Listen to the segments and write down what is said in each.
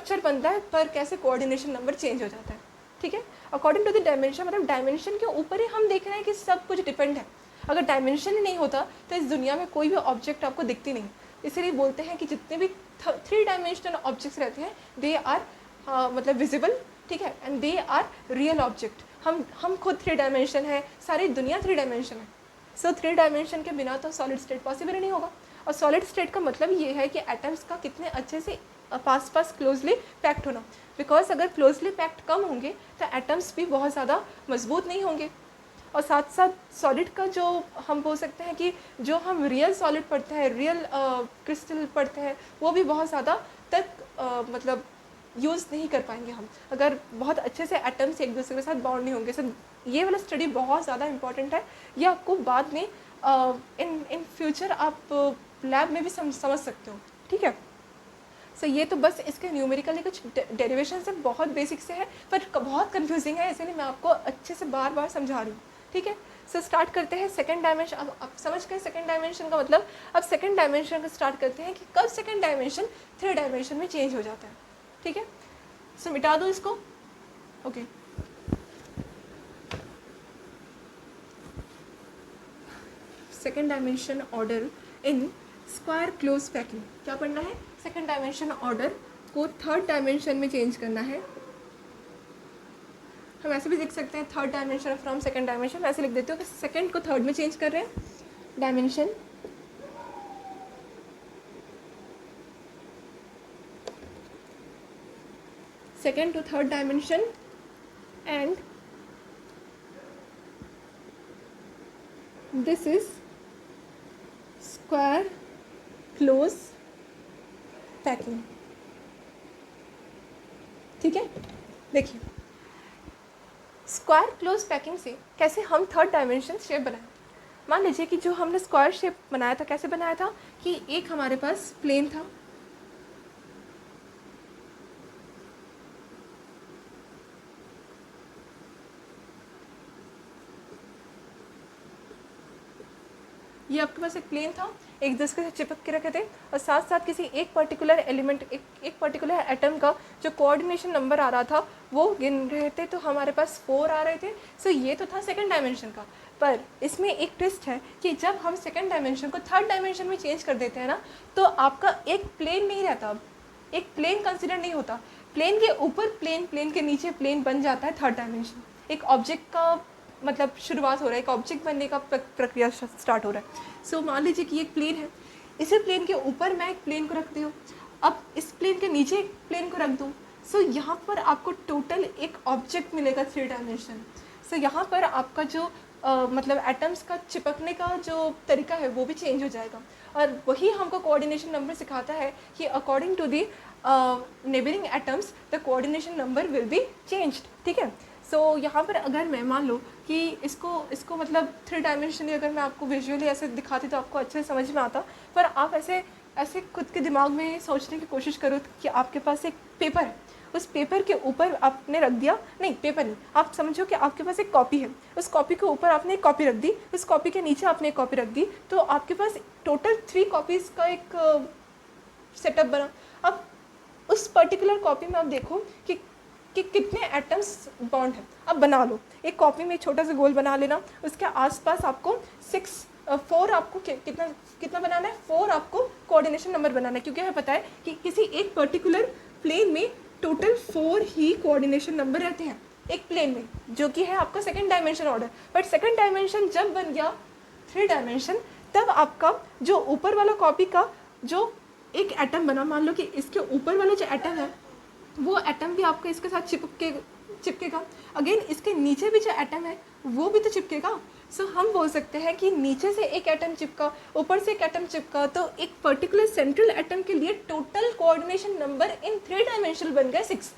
Structure बनता है पर कैसे कोऑर्डिनेशन नंबर चेंज हो जाता है, ठीक है। अकॉर्डिंग टू द डायमेंशन, मतलब डायमेंशन के ऊपर ही हम देख रहे हैं कि सब कुछ डिपेंड है। अगर डायमेंशन ही नहीं होता तो इस दुनिया में कोई भी ऑब्जेक्ट आपको दिखती नहीं। इसीलिए बोलते हैं कि जितने भी 3 डायमेंशनल ऑब्जेक्ट्स रहते हैं दे आर मतलब विजिबल, ठीक है, and they are real object. हम खुद 3 डायमेंशन है, सारी दुनिया 3 डायमेंशन है। सो 3 डायमेंशन के बिना तो सॉलिड स्टेट पॉसिबल ही नहीं होगा। और सॉलिड स्टेट का मतलब ये है कि एटम्स का कितने अच्छे से पास पास क्लोजली पैक्ड होना, बिकॉज अगर क्लोजली पैक्ड कम होंगे तो एटम्स भी बहुत ज़्यादा मजबूत नहीं होंगे। और साथ साथ सॉलिड का जो हम बोल सकते हैं कि जो हम रियल सॉलिड पढ़ते हैं, रियल क्रिस्टल पढ़ते हैं, वो भी बहुत ज़्यादा तक मतलब यूज़ नहीं कर पाएंगे हम, अगर बहुत अच्छे से एटम्स एक दूसरे के साथ बाउंड नहीं होंगे। सो ये वाला स्टडी बहुत ज़्यादा इंपॉर्टेंट है। ये आपको बाद में इन फ्यूचर आप लैब में भी समझ सकते हो, ठीक है। सो ये तो बस इसके न्यूमेरिकली कुछ डेरिवेशन से बहुत बेसिक से है, पर बहुत कंफ्यूजिंग है, इसलिए मैं आपको अच्छे से बार बार समझा रही हूँ, ठीक है। सो स्टार्ट करते हैं सेकंड डायमेंशन। अब आप समझ गए सेकंड डायमेंशन का मतलब। अब सेकंड डायमेंशन का स्टार्ट करते हैं कि कब सेकंड डायमेंशन 3 डायमेंशन में चेंज हो जाता है, ठीक है। सो मिटा दो इसको, okay. Second dimension order in square close packing. क्या पढ़ना है? सेकंड डायमेंशन ऑर्डर को थर्ड डायमेंशन में चेंज करना है। हम ऐसे भी लिख सकते हैं third dimension from second dimension. ऐसे लिख देते हो कि सेकंड को थर्ड में चेंज कर रहे हैं, dimension second to third dimension and this is square close packing, ठीक है। देखिए स्क्वायर क्लोज पैकिंग से कैसे हम थर्ड डायमेंशन शेप बनाएं। मान लीजिए कि जो हमने स्क्वायर शेप बनाया था, कैसे बनाया था कि एक हमारे पास प्लेन था, ये आपके पास एक प्लेन था, एक दूसरे से चिपक के रखे थे, और साथ साथ किसी एक पर्टिकुलर एलिमेंट, एक पर्टिकुलर एटम का जो कोऑर्डिनेशन नंबर आ रहा था वो गिन रहे थे, तो हमारे पास 4 आ रहे थे। सो ये तो था सेकंड डायमेंशन का। पर इसमें एक ट्विस्ट है कि जब हम सेकंड डायमेंशन को थर्ड डायमेंशन में चेंज कर देते हैं ना, तो आपका एक प्लेन नहीं रहता, अब एक प्लेन कंसिडर नहीं होता। प्लेन के ऊपर प्लेन, प्लेन के नीचे प्लेन बन जाता है थर्ड डायमेंशन। एक ऑब्जेक्ट का मतलब शुरुआत हो रहा है, एक ऑब्जेक्ट बनने का प्रक्रिया स्टार्ट हो रहा है। सो मान लीजिए कि एक प्लेन है, इसी प्लेन के ऊपर मैं एक प्लेन को रखती हूँ, अब इस प्लेन के नीचे एक प्लेन को रख दूँ। सो यहाँ पर आपको टोटल एक ऑब्जेक्ट मिलेगा 3 डायमेंशन। सो यहाँ पर आपका जो मतलब एटम्स का चिपकने का जो तरीका है वो भी चेंज हो जाएगा। और वही हमको कोऑर्डिनेशन नंबर सिखाता है कि according to the neighbouring atoms the coordination number will be changed, ठीक है। सो यहाँ पर अगर मैं मान लो कि इसको मतलब 3 डायमेंशनली अगर मैं आपको विजुअली ऐसे दिखाती तो आपको अच्छे से समझ में आता, पर आप ऐसे खुद के दिमाग में सोचने की कोशिश करो कि आपके पास एक पेपर है, उस पेपर के ऊपर आपने रख दिया, नहीं पेपर नहीं, आप समझो कि आपके पास एक कॉपी है, उस कॉपी के ऊपर आपने एक कॉपी रख दी, उस कॉपी के नीचे आपने एक कॉपी रख दी, तो आपके पास टोटल 3 कॉपीज़ का एक सेटअप बना। अब उस पर्टिकुलर कॉपी में आप देखो कि कितने एटम्स बॉन्ड हैं। अब बना लो एक कॉपी में एक छोटा सा गोल बना लेना, उसके आसपास आपको 4 आपको कितना बनाना है, 4 आपको कोऑर्डिनेशन नंबर बनाना है, क्योंकि हमें पता है कि किसी एक पर्टिकुलर प्लेन में टोटल 4 ही कोऑर्डिनेशन नंबर रहते हैं एक प्लेन में, जो कि है आपका second dimension order. But second dimension जब बन गया 3 डायमेंशन, तब आपका जो ऊपर वाला कॉपी का जो एक एटम बना, मान लो कि इसके ऊपर वाला जो एटम है वो एटम भी आपको इसके साथ चिपकेगा। अगेन इसके नीचे भी जो एटम है वो भी तो चिपकेगा। सो हम बोल सकते हैं कि नीचे से एक एटम चिपका, ऊपर से एक एटम चिपका, तो एक पर्टिकुलर सेंट्रल एटम के लिए total coordination number in 3 dimension बन गए 6।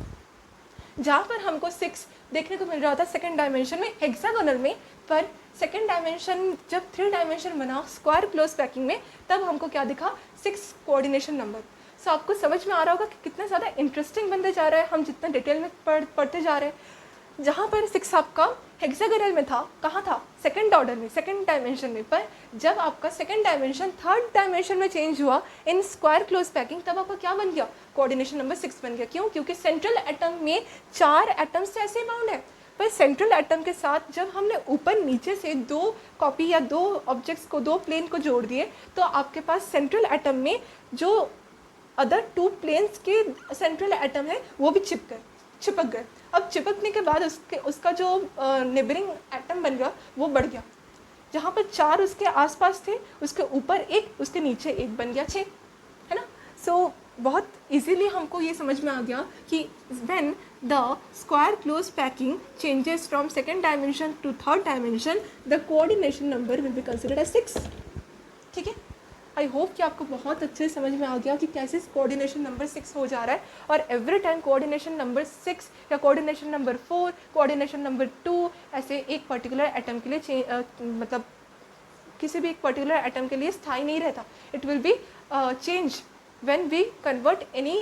जहाँ पर हमको 6 देखने को मिल रहा था सेकंड डायमेंशन में हेक्सागोनल में, पर सेकंड डायमेंशन जब 3 डायमेंशन बना स्क्वायर क्लोज पैकिंग में, तब हमको क्या दिखा, 6 कोऑर्डिनेशन नंबर। सो आपको समझ में आ रहा होगा कि कितना ज़्यादा इंटरेस्टिंग बनते जा रहा है, हम जितना डिटेल में पढ़ते जा रहे हैं। जहाँ पर 6 आपका हेक्सागोनल में था, कहाँ था, सेकंड ऑर्डर में, सेकंड डायमेंशन में, पर जब आपका सेकंड डायमेंशन थर्ड डायमेंशन में चेंज हुआ इन स्क्वायर क्लोज पैकिंग, तब आपका क्या बन गया, कोऑर्डिनेशन नंबर 6 बन गया। क्यों? क्योंकि सेंट्रल एटम में 4 एटम्स ऐसे बाउंड है, पर सेंट्रल एटम के साथ जब हमने ऊपर नीचे से 2 कॉपी या 2 ऑब्जेक्ट्स को, 2 प्लेन को जोड़ दिए, तो आपके पास सेंट्रल एटम में जो अदर 2 प्लेन्स के सेंट्रल एटम है वो भी चिपक गए। अब चिपकने के बाद उसका जो नेबरिंग एटम बन गया वो बढ़ गया। जहाँ पर 4 उसके आसपास थे, उसके ऊपर 1, उसके नीचे 1 बन गया 6, है ना। सो बहुत इजीली हमको ये समझ में आ गया कि when the square close packing changes from second dimension to third dimension, the coordination number will be considered as 6। ठीक है, आई होप कि आपको बहुत अच्छे से समझ में आ गया कि कैसे कोऑर्डिनेशन नंबर 6 हो जा रहा है। और एवरी टाइम कोऑर्डिनेशन नंबर 6 या कोऑर्डिनेशन नंबर 4, कोऑर्डिनेशन नंबर 2 ऐसे एक पर्टिकुलर एटम के लिए मतलब किसी भी एक पर्टिकुलर एटम के लिए स्थायी नहीं रहता। It will be change when we convert any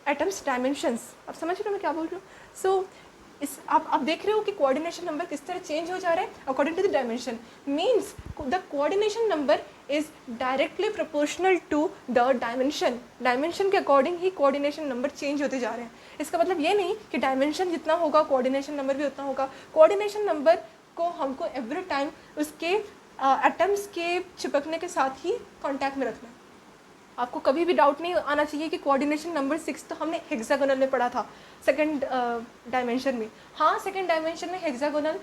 atoms dimensions. आप समझ रहे हो मैं क्या बोल रही हूँ? सो आप देख रहे हो कि कोऑर्डिनेशन नंबर किस तरह चेंज हो जा रहा है according to the dimension. Means the coordination number is directly proportional to the dimension. Dimension के अकॉर्डिंग ही कोऑर्डिनेशन नंबर चेंज होते जा रहे हैं। इसका मतलब ये नहीं कि डायमेंशन जितना होगा कोऑर्डिनेशन नंबर भी उतना होगा। कोऑर्डिनेशन नंबर को हमको एवरी टाइम उसके एटम्स के चिपकने के साथ ही कॉन्टैक्ट में रखना है। आपको कभी भी डाउट नहीं आना चाहिए कि कोऑर्डिनेशन नंबर 6 तो हमने हेक्सागोनल में पढ़ा था सेकंड डायमेंशन में। हाँ, सेकंड डायमेंशन में हेक्सागोनल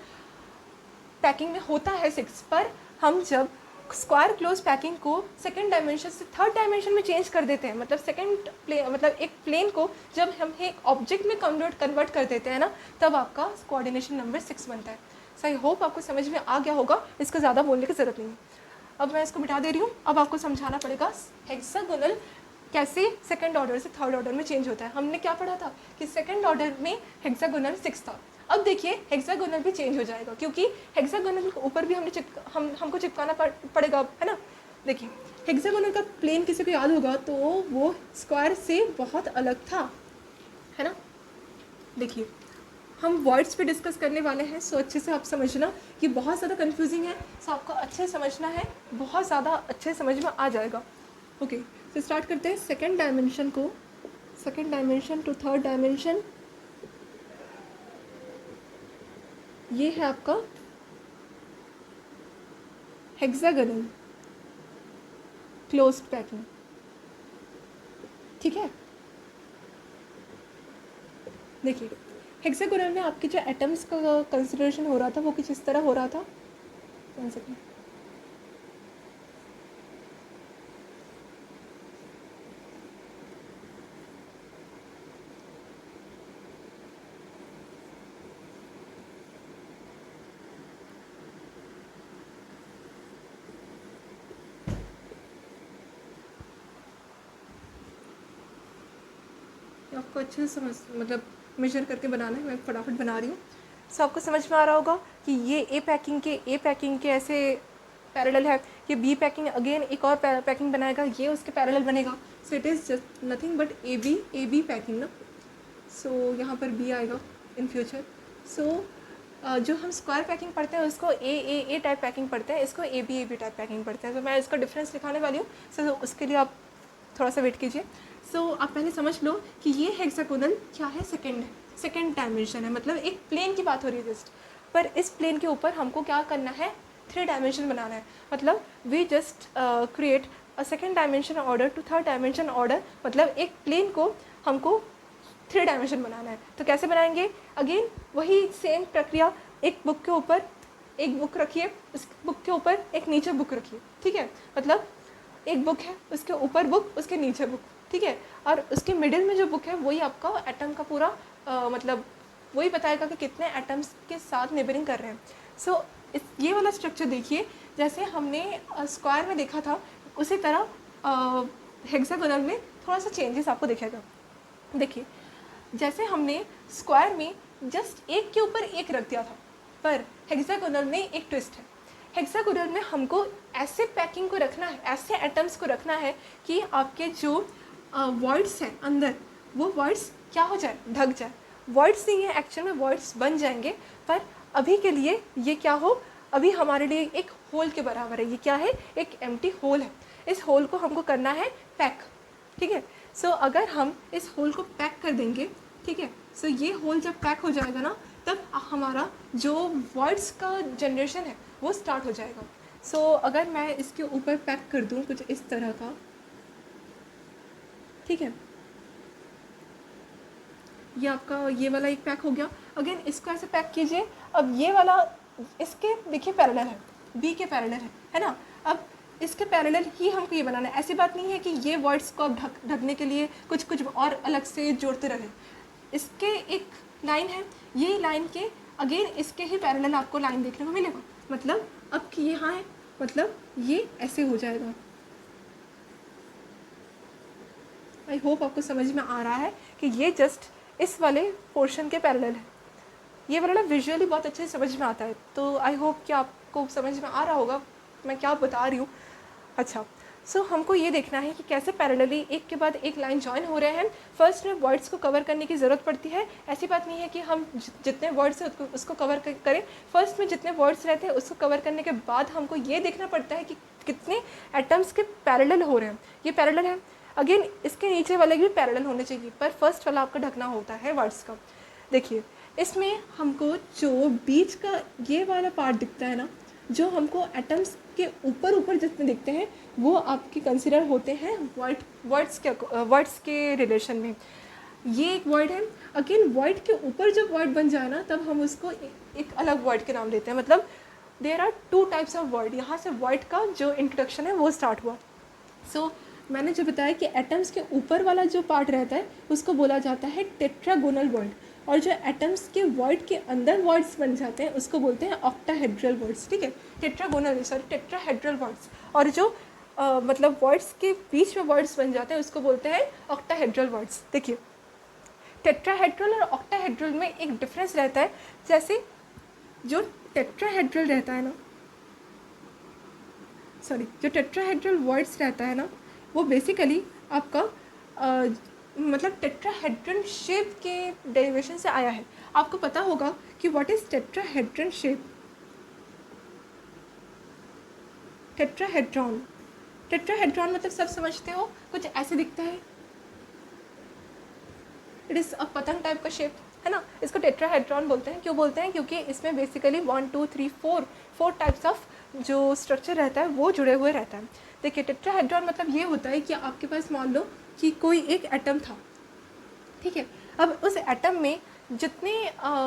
पैकिंग में होता है 6, पर हम जब स्क्वायर क्लोज पैकिंग को सेकंड डायमेंशन से थर्ड डायमेंशन में चेंज कर देते हैं, मतलब सेकंड प्लेन, मतलब एक प्लेन को जब हम एक ऑब्जेक्ट में कन्वर्ट कर देते हैं ना, तब आपका कोऑर्डिनेशन नंबर 6 बनता है। सो आई होप आपको समझ में आ गया होगा, इसको ज़्यादा बोलने की ज़रूरत नहीं है। अब मैं इसको मिटा दे रही हूँ। अब आपको समझाना पड़ेगा हेक्सागोनल कैसे सेकंड ऑर्डर से थर्ड ऑर्डर में चेंज होता है। हमने क्या पढ़ा था कि सेकंड ऑर्डर में हेक्सागोनल 6 था। अब देखिए हेक्सागोनल भी चेंज हो जाएगा, क्योंकि हेक्सागोनल के ऊपर भी हमको चिपकाना पड़ेगा, है ना। देखिए हेक्सागोनल का प्लेन किसी को याद होगा तो वो स्क्वायर से बहुत अलग था, है ना। देखिए हम वर्ड्स पे डिस्कस करने वाले हैं, सो अच्छे से आप समझना कि बहुत ज़्यादा कंफ्यूजिंग है, सो आपको अच्छे से समझना है, बहुत ज़्यादा अच्छे समझ में आ जाएगा। ओके, तो स्टार्ट करते हैं सेकंड डायमेंशन को, second dimension to third dimension. ये है आपका हेक्सागोनल क्लोज्ड पैकिंग, ठीक है। देखिए हेक्सागोनल में आपके जो एटम्स का कंसिडरेशन हो रहा था वो कुछ इस तरह हो रहा था। 1 सेकेंड, आपको अच्छे से समझ मतलब मेजर करके बनाना है, मैं फटाफट बना रही हूँ। सो आपको समझ में आ रहा होगा कि ये ए पैकिंग के ऐसे पैरेलल है, ये बी पैकिंग अगेन एक और पैकिंग बनाएगा, ये उसके पैरेलल बनेगा। So it is just nothing but a B packing ना। सो यहाँ पर बी आएगा इन फ्यूचर। सो जो हम स्क्वायर पैकिंग पढ़ते हैं उसको ए टाइप पैकिंग पढ़ते हैं, इसको ए बी टाइप पैकिंग पढ़ते हैं। तो मैं इसका डिफरेंस दिखाने वाली हूँ, सो उसके लिए आप थोड़ा सा वेट कीजिए। सो आप पहले समझ लो कि ये हेक्सागोनल क्या है, सेकंड डायमेंशन है, मतलब एक प्लेन की बात हो रही है जस्ट। पर इस प्लेन के ऊपर हमको क्या करना है, 3 डायमेंशन बनाना है। मतलब we just create a second dimension order to third dimension order, मतलब एक प्लेन को हमको 3 डायमेंशन बनाना है। तो कैसे बनाएंगे, अगेन वही सेम प्रक्रिया, एक बुक के ऊपर एक बुक रखिए, उस बुक के ऊपर एक नीचे बुक रखिए, ठीक है। मतलब एक बुक है, उसके ऊपर बुक, उसके नीचे बुक, ठीक है। और उसके मिडिल में जो बुक है वही आपका एटम का पूरा मतलब वही बताएगा कि कितने एटम्स के साथ नेबरिंग कर रहे हैं। सो ये वाला स्ट्रक्चर देखिए, जैसे हमने स्क्वायर में देखा था उसी तरह हेक्सागोनल में थोड़ा सा चेंजेस आपको दिखेगा। देखिए जैसे हमने स्क्वायर में जस्ट एक के ऊपर एक रख दिया था, पर हेक्सागोनल में एक ट्विस्ट है। हेक्सागोनल में हमको ऐसे पैकिंग को रखना है, ऐसे एटम्स को रखना है कि आपके जो वॉइड्स हैं अंदर, वो वॉइड्स क्या हो जाए, ढक जाए। वर्ड्स नहीं है, एक्चुअल में वर्ड्स बन जाएंगे, पर अभी के लिए ये क्या हो, अभी हमारे लिए एक होल के बराबर है। ये क्या है, एक एम्प्टी होल है। इस होल को हमको करना है पैक, ठीक है। सो अगर हम इस होल को पैक कर देंगे, ठीक है, सो ये होल जब पैक हो जाएगा ना, तब हमारा जो वर्ड्स का जनरेशन है वो स्टार्ट हो जाएगा। सो अगर मैं इसके ऊपर पैक कर दूँ कुछ इस तरह का, ठीक है, ये आपका ये वाला एक पैक हो गया। अगेन इसको ऐसे पैक कीजिए। अब ये वाला इसके देखिए पैरेलल है, बी के पैरेलल है ना। अब इसके पैरेलल ही हमको ये बनाना है। ऐसी बात नहीं है कि ये वर्ड्स को अब ढकने के लिए कुछ कुछ और अलग से जोड़ते रहे। इसके एक लाइन है, ये लाइन के अगेन इसके ही पैरेलल आपको लाइन देखने को मिलेगा। मतलब अब कि यहाँ है, मतलब ये ऐसे हो जाएगा। आई होप आपको समझ में आ रहा है कि ये जस्ट इस वाले पोर्शन के पैरेलल है। ये वाला विजुअली बहुत अच्छे से समझ में आता है, तो आई होप कि आपको समझ में आ रहा होगा मैं क्या बता रही हूँ। अच्छा, सो हमको ये देखना है कि कैसे पैरेलली एक के बाद एक लाइन जॉइन हो रहे हैं। फर्स्ट में वर्ड्स को कवर करने की ज़रूरत पड़ती है। ऐसी बात नहीं है कि हम जितने वर्ड्स हैं उसको कवर करें। फर्स्ट में जितने वर्ड्स रहते हैं उसको कवर करने के बाद हमको ये देखना पड़ता है कि कितने एटम्स के पैरेलल हो रहे हैं। ये पैरेलल है, अगेन इसके नीचे वाले भी पैरेलल होने चाहिए, पर फर्स्ट वाला आपका ढकना होता है वर्ड्स का। देखिए इसमें हमको जो बीच का ये वाला पार्ट दिखता है ना, जो हमको एटम्स के ऊपर ऊपर जितने दिखते हैं वो आपके कंसिडर होते हैं वर्ड्स के रिलेशन में। ये एक वर्ड है। अगेन वर्ड के ऊपर जब वर्ड बन जाए ना, तब हम उसको एक अलग वर्ड के नाम देते हैं। मतलब there are 2 types of void. यहाँ से वर्ड का जो इंट्रोडक्शन है वो स्टार्ट हुआ। सो मैंने जो बताया कि एटम्स के ऊपर वाला जो पार्ट रहता है उसको बोला जाता है टेट्रागोनल वर्ड, और जो एटम्स के वर्ड के अंदर वर्ड्स बन जाते हैं उसको बोलते हैं ऑक्टाहेड्रल वर्ड्स, ठीक है। Tetrahedral voids. और जो मतलब वर्ड्स के बीच में वर्ड्स बन जाते हैं उसको बोलते हैं ऑक्टाहेड्रल वर्ड्स। देखिए टेट्राहेड्रल और ऑक्टाहेड्रल में एक डिफरेंस रहता है। जैसे जो टेट्राहेड्रल रहता है ना, जो टेट्राहेड्रल वर्ड्स रहता है ना, वो बेसिकली आपका मतलब टेट्राहेड्रन शेप के डेरिवेशन से आया है। आपको पता होगा कि what is tetrahedron shape. Tetrahedron मतलब सब समझते हो, कुछ ऐसे दिखता है। इट इज़ अ पतंग टाइप का शेप है ना। इसको टेट्राहेड्रॉन बोलते हैं। क्यों बोलते हैं? क्योंकि इसमें बेसिकली 1 2 3 4 टाइप्स ऑफ जो स्ट्रक्चर रहता है वो जुड़े हुए रहता है। देखिए टेट्राहेड्रॉन मतलब ये होता है कि आपके पास मान लो कि कोई एक एटम था, ठीक है। अब उस एटम में जितने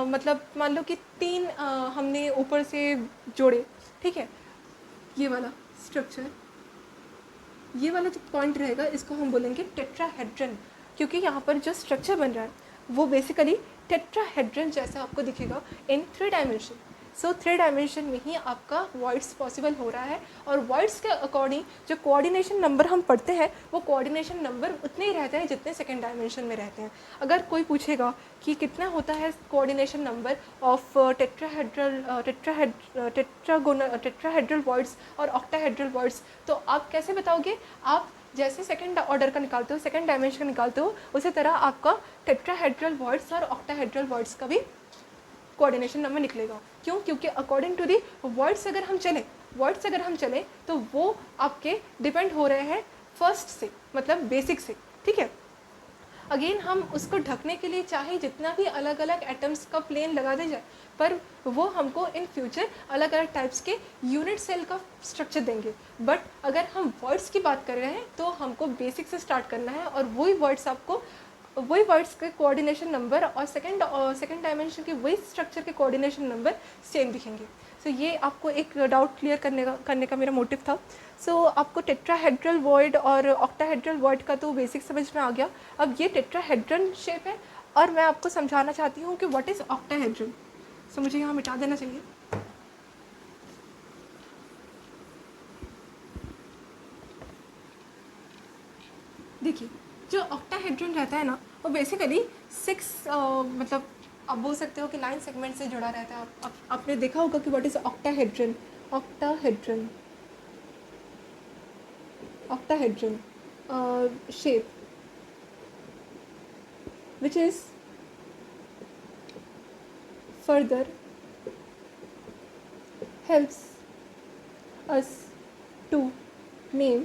मतलब मान लो कि 3 हमने ऊपर से जोड़े, ठीक है। ये वाला स्ट्रक्चर, ये वाला जो पॉइंट रहेगा इसको हम बोलेंगे टेट्राहेड्रन, क्योंकि यहाँ पर जो स्ट्रक्चर बन रहा है वो बेसिकली टेट्राहेड्रन जैसा आपको दिखेगा इन 3 डायमेंशन। सो 3 डायमेंशन में ही आपका वर्ड्स पॉसिबल हो रहा है। और वर्ड्स के अकॉर्डिंग जो कोऑर्डिनेशन नंबर हम पढ़ते हैं वो कोऑर्डिनेशन नंबर उतने ही रहते हैं जितने सेकेंड डायमेंशन में रहते हैं। अगर कोई पूछेगा कि कितना होता है coordination number of tetrahedral voids और ऑक्टाहेड्रल वर्ड्स, तो आप कैसे बताओगे? आप जैसे सेकंड ऑर्डर का निकालते हो, सेकंड डायमेंशन का निकालते हो, उसी तरह आपका टेट्राहेड्रल वर्ड्स और ऑक्टाहेड्रल वर्ड्स का भी कोऑर्डिनेशन नंबर निकलेगा। क्यों? क्योंकि अकॉर्डिंग टू दी वर्ड्स अगर हम चलें तो वो आपके डिपेंड हो रहे हैं फर्स्ट से, मतलब बेसिक से, ठीक है। अगेन हम उसको ढकने के लिए चाहे जितना भी अलग अलग एटम्स का प्लेन लगा दे जाए, पर वो हमको इन फ्यूचर अलग अलग टाइप्स के यूनिट सेल का स्ट्रक्चर देंगे। बट अगर हम वर्ड्स की बात कर रहे हैं तो हमको बेसिक से स्टार्ट करना है, और वही वर्ड्स के कोऑर्डिनेशन नंबर और सेकंड डायमेंशन के वही स्ट्रक्चर के कोऑर्डिनेशन नंबर सेम दिखेंगे। सो ये आपको एक डाउट क्लियर करने का मेरा मोटिव था। सो आपको टेट्राहेड्रल वर्ड और ऑक्टाहेड्रल वर्ड का तो बेसिक समझ में आ गया। अब ये टेट्राहेड्रन शेप है और मैं आपको समझाना चाहती हूँ कि व्हाट इज़ ऑक्टाहेड्रन। सो मुझे यहाँ मिटा देना चाहिए। देखिए जो ऑक्टाहेड्रन रहता है ना, वो बेसिकली 6 मतलब आप बोल सकते हो कि 9 सेगमेंट से जुड़ा रहता है। आपने देखा होगा कि what is octahedron shape which is further helps us to name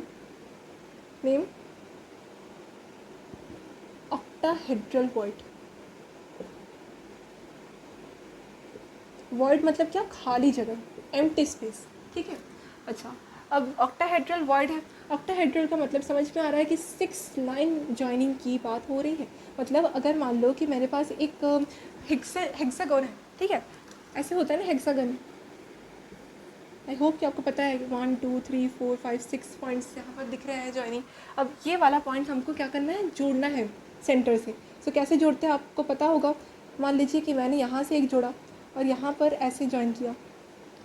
octahedral void. void मतलब क्या, खाली जगह, empty space, ठीक है। अच्छा, अब ऑक्टाहेड्रल वॉइड है। ऑक्टाहेड्रल का मतलब समझ में आ रहा है कि 6 लाइन जॉइनिंग की बात हो रही है। मतलब अगर मान लो कि मेरे पास एक हेक्सागोन है, ठीक है, ऐसे होता है ना हेक्सागन। आई होप कि आपको पता है 1 2 3 4 5 6 पॉइंट्स यहाँ पर दिख रहे हैं जॉइनिंग। अब ये वाला पॉइंट हमको क्या करना है, जोड़ना है सेंटर से। सो कैसे जोड़ते हैं आपको पता होगा। मान लीजिए कि मैंने यहाँ से एक जोड़ा और यहाँ पर ऐसे ज्वाइन किया,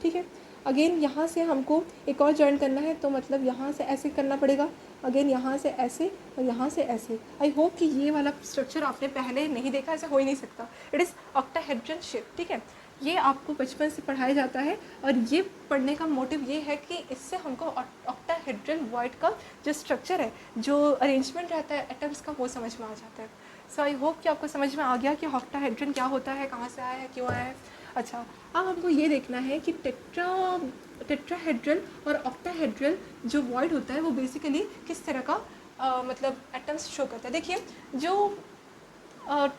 ठीक है। अगेन यहाँ से हमको एक और ज्वाइन करना है, तो मतलब यहाँ से ऐसे करना पड़ेगा, अगेन यहाँ से ऐसे और यहाँ से ऐसे। आई होप कि ये वाला स्ट्रक्चर आपने पहले नहीं देखा, ऐसे हो ही नहीं सकता। इट इज़ ऑक्टाहेड्रल शेप, ठीक है। ये आपको बचपन से पढ़ाया जाता है और ये पढ़ने का मोटिव ये है कि इससे हमको ऑक्टाहेड्रल वॉइड का जो स्ट्रक्चर है, जो अरेंजमेंट रहता है एटम्स का, वो समझ में आ जाता है। सो आई होप कि आपको समझ में आ गया कि ऑक्टाहेड्रल क्या होता है, कहाँ से आया है, क्यों आया है। अच्छा, अब हमको ये देखना है कि टेट्राहेड्रल और ऑक्टाहेड्रल जो वॉइड होता है वो बेसिकली किस तरह का मतलब एटम्स शो करता है। देखिए, जो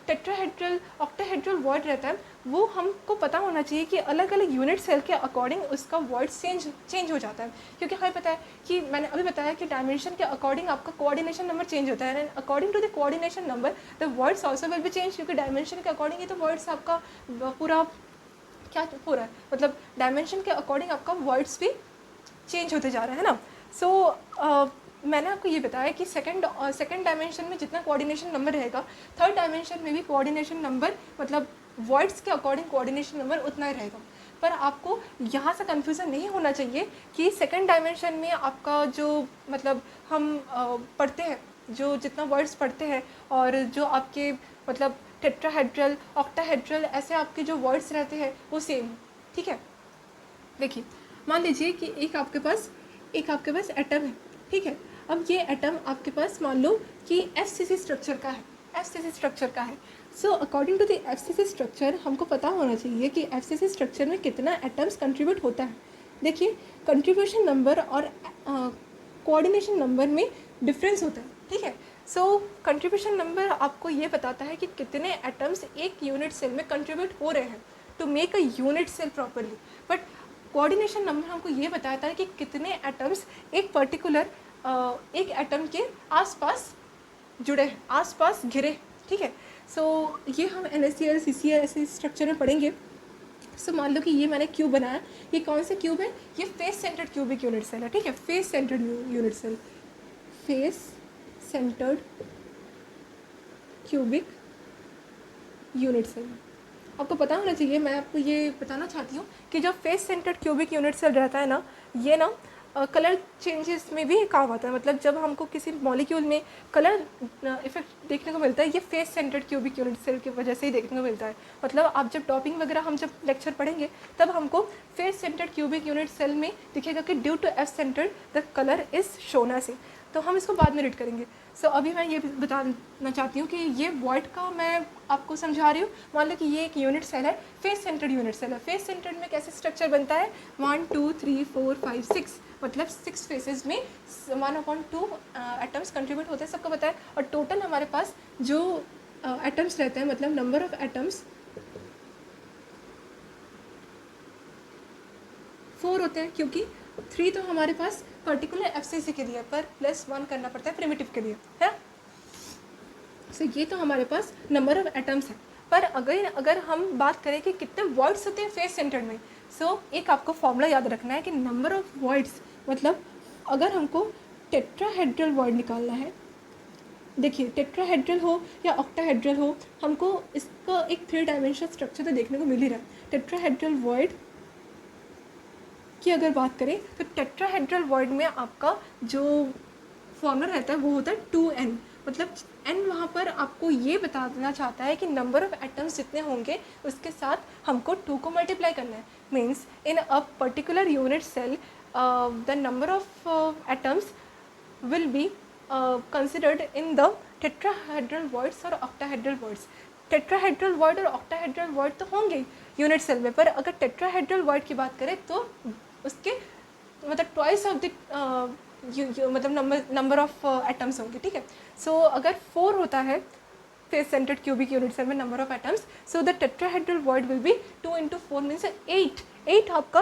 टेट्राहेड्रल ऑक्टाहेड्रल वॉइड रहता है वो हमको पता होना चाहिए कि अलग अलग यूनिट सेल के अकॉर्डिंग उसका वॉइड चेंज हो जाता है। क्योंकि हमें पता है कि मैंने अभी बताया कि डायमेंशन के अकॉर्डिंग आपका कोऑर्डिनेशन नंबर चेंज होता है, and according to the coordination number the voids also will be change. क्योंकि डायमेंशन के अकॉर्डिंग ही तो वर्ड्स आपका पूरा क्या पूरा है, मतलब डायमेंशन के अकॉर्डिंग आपका वर्ड्स भी चेंज होते जा रहे हैं ना। सो मैंने आपको ये बताया कि सेकंड डायमेंशन में जितना कोऑर्डिनेशन नंबर रहेगा, थर्ड डायमेंशन में भी कोऑर्डिनेशन नंबर, मतलब वर्ड्स के अकॉर्डिंग कोऑर्डिनेशन नंबर उतना ही रहेगा। पर आपको यहाँ से कन्फ्यूज़न नहीं होना चाहिए कि सेकंड डायमेंशन में आपका जो मतलब हम पढ़ते हैं, जो जितना वर्ड्स पढ़ते हैं और जो आपके मतलब टेट्राहेड्रल ऑक्टाहेड्रल ऐसे आपके जो वर्ड्स रहते हैं वो सेम, ठीक है। देखिए, मान लीजिए कि एक आपके पास एटम है, ठीक है। अब ये एटम आपके पास मान लो कि FCC स्ट्रक्चर का है, FCC स्ट्रक्चर का है। So according to the FCC structure हमको पता होना चाहिए कि FCC स्ट्रक्चर में कितना एटम्स कंट्रीब्यूट होता है। देखिए, कंट्रीब्यूशन नंबर और कोऑर्डिनेशन नंबर में डिफरेंस होता है, ठीक है। सो कंट्रीब्यूशन नंबर आपको ये बताता है कि कितने एटम्स एक यूनिट सेल में कंट्रीब्यूट हो रहे हैं to make a unit cell properly. But coordination number हमको ये बताता है कि कितने एटम्स एक पर्टिकुलर एक एटम के आसपास जुड़े हैं, आसपास घिरे, ठीक है। सो ये हम NaCl CCl ऐसे स्ट्रक्चर में पढ़ेंगे। सो मान लो कि ये मैंने क्यूब बनाया, ये कौन से क्यूब है, ये face centred cubic unit cell है, ठीक है। Face centred unit cell, face centred cubic unit cell आपको पता होना चाहिए। मैं आपको ये बताना चाहती हूँ कि जो face centred cubic unit cell रहता है ना, ये ना कलर चेंजेस में भी काम आता है। मतलब जब हमको किसी मॉलिक्यूल में कलर इफेक्ट देखने को मिलता है, ये face centred cubic unit cell की वजह से ही देखने को मिलता है। मतलब आप जब टॉपिंग वगैरह हम जब लेक्चर पढ़ेंगे तब हमको face centred cubic unit cell में दिखेगा कि due to F centred the colour is shown ऐसे। तो हम इसको बाद में रीड करेंगे। सो अभी मैं ये बताना चाहती हूँ कि ये वॉइड का मैं आपको समझा रही हूँ। मान लो कि ये एक यूनिट सेल है, फेस सेंटर्ड यूनिट सेल है। फेस सेंटर्ड में कैसे स्ट्रक्चर बनता है, 1 2 3 4 5 6, मतलब 6 फेसेस में 1/2 एटम्स कंट्रीब्यूट होते हैं, सबको पता है। और टोटल हमारे पास जो एटम्स रहते हैं, मतलब नंबर ऑफ एटम्स 4 होते हैं, क्योंकि 3 तो हमारे पास पर्टिकुलर FCC के लिए, पर +1 करना पड़ता है प्रिमिटिव के लिए, है। सो ये तो हमारे पास नंबर ऑफ एटम्स है। पर अगर हम बात करें कि कितने वर्ड्स होते हैं फेस सेंटर्ड में, सो एक आपको फॉर्मूला याद रखना है कि नंबर ऑफ वर्ड्स, मतलब अगर हमको टेट्राहेड्रल वर्ड निकालना है, देखिए टेट्राहेड्रल हो या ऑक्टाहेड्रल हो, हमको इसका एक 3 डायमेंशनल स्ट्रक्चर तो देखने को मिल ही रहा है। टेट्राहेड्रल वर्ड की अगर बात करें तो टेट्राहेड्रल वर्ड में आपका जो फॉर्मूला रहता है वो होता है 2n, मतलब n वहाँ पर आपको ये बताना चाहता है कि नंबर ऑफ एटम्स जितने होंगे उसके साथ हमको 2 को मल्टीप्लाई करना है। Means in a particular unit cell the number of atoms will be considered in the tetrahedral voids और ऑक्टाहेड्रल वर्ड्स। टेट्राहेड्रल वर्ड और ऑक्टाहेड्रल वर्ड तो होंगे यूनिट सेल में, पर अगर टेट्राहेड्रल वर्ड की बात करें तो उसके मतलब ट्वाइस ऑफ द मतलब नंबर ऑफ एटम्स होंगे, ठीक है। सो अगर 4 होता है face centred cubic unit cell में number of atoms, so the tetrahedral void will be 2 × 4 means 8 आपका